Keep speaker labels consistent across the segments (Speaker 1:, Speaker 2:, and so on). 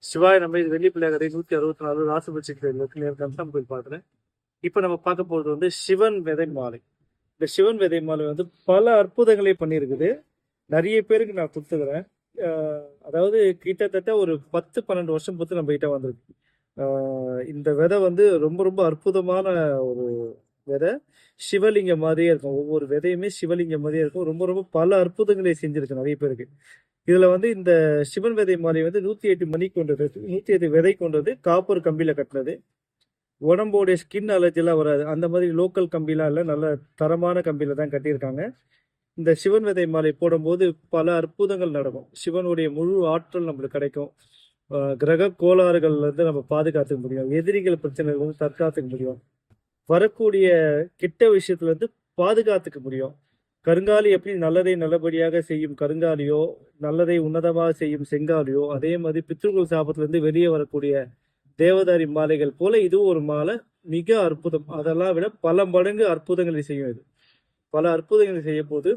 Speaker 1: சிவாய நம்ம இது வெள்ளி பிள்ளையாரை 164 ராசுபட்சி கோயில் கன்சாம் கோயில் பார்க்குறேன். இப்போ நம்ம பார்க்க போகிறது வந்து சிவன் விதை மாலை. இந்த சிவன் விதை மாலை வந்து பல அற்புதங்களை பண்ணியிருக்குது. நிறைய பேருக்கு நான் கொடுத்துக்கிறேன். அதாவது கிட்டத்தட்ட ஒரு 10-12 வருஷம் பொறுத்து நம்ம கிட்ட வந்திருக்கு. இந்த விதை வந்து ரொம்ப ரொம்ப அற்புதமான ஒரு விதை. சிவலிங்கம் மாதிரியே இருக்கும். ஒவ்வொரு விதையுமே சிவலிங்கம் மாதிரியே இருக்கும். ரொம்ப ரொம்ப பல அற்புதங்களை செஞ்சிருக்கு நிறைய பேருக்கு. இதுல வந்து இந்த சிவன் விதை மாலை வந்து 108 மணி கொண்டது, 108 விதை கொண்டது, காப்பர் கம்பியில கட்டினது. உடம்போடைய ஸ்கின் அலர்ஜிலாம் வராது. அந்த மாதிரி லோக்கல் கம்பிலாம் இல்லை, நல்ல தரமான கம்பியில தான் கட்டியிருக்காங்க. இந்த சிவன் விதை மாலை போடும்போது பல அற்புதங்கள் நடக்கும். சிவனுடைய முழு ஆற்றல் நம்மளுக்கு கிடைக்கும். கிரக கோளாறுகள்ல இருந்து நம்ம பாதுகாத்துக்க முடியும். எதிரிகள் பிரச்சனைகள் வந்து தற்காத்துக்க முடியும். வரக்கூடிய கெட்ட விஷயத்துல இருந்து பாதுகாத்துக்க முடியும். கருங்காலி எப்படி நல்லதை நல்லபடியாக செய்யும் கருங்காலியோ, நல்லதை உன்னதமாக செய்யும் செங்காலியோ, அதே மாதிரி பித்ருக்கள் சாபத்திலிருந்து வெளியே வரக்கூடிய தேவதாரி மாலைகள் போல இதுவும் ஒரு மாலை. மிக அற்புதம். அதெல்லாம் விட பல மடங்கு அற்புதங்களை செய்யும். இது பல அற்புதங்களை செய்ய போது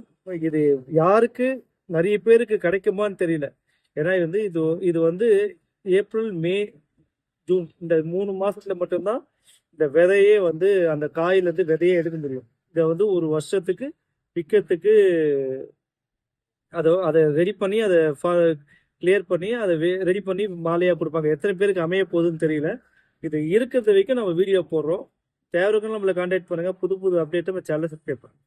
Speaker 1: இது யாருக்கு நிறைய பேருக்கு கிடைக்குமான்னு தெரியல. ஏன்னா இது வந்து ஏப்ரல், மே, ஜூன் இந்த 3 மாசத்துல மட்டும்தான் இந்த விதையே வந்து அந்த காயிலிருந்து விதையே எடுக்க முடியும். இதை வந்து ஒரு வருஷத்துக்கு விற்கிறதுக்கு அதை ரெடி பண்ணி அதை கிளியர் பண்ணி அதை ரெடி பண்ணி மாலையாக கொடுப்பாங்க. எத்தனை பேருக்கு அமைய போகுதுன்னு தெரியல. இது இருக்கிறது வரைக்கும் நம்ம வீடியோ போடுறோம். தேவைக்கு நம்மளை கான்டாக்ட் பண்ணுங்கள். புது புது அப்டேட்டை நம்ம சேனலை சப்ஸ்கிரைப் பண்ணுங்கள்.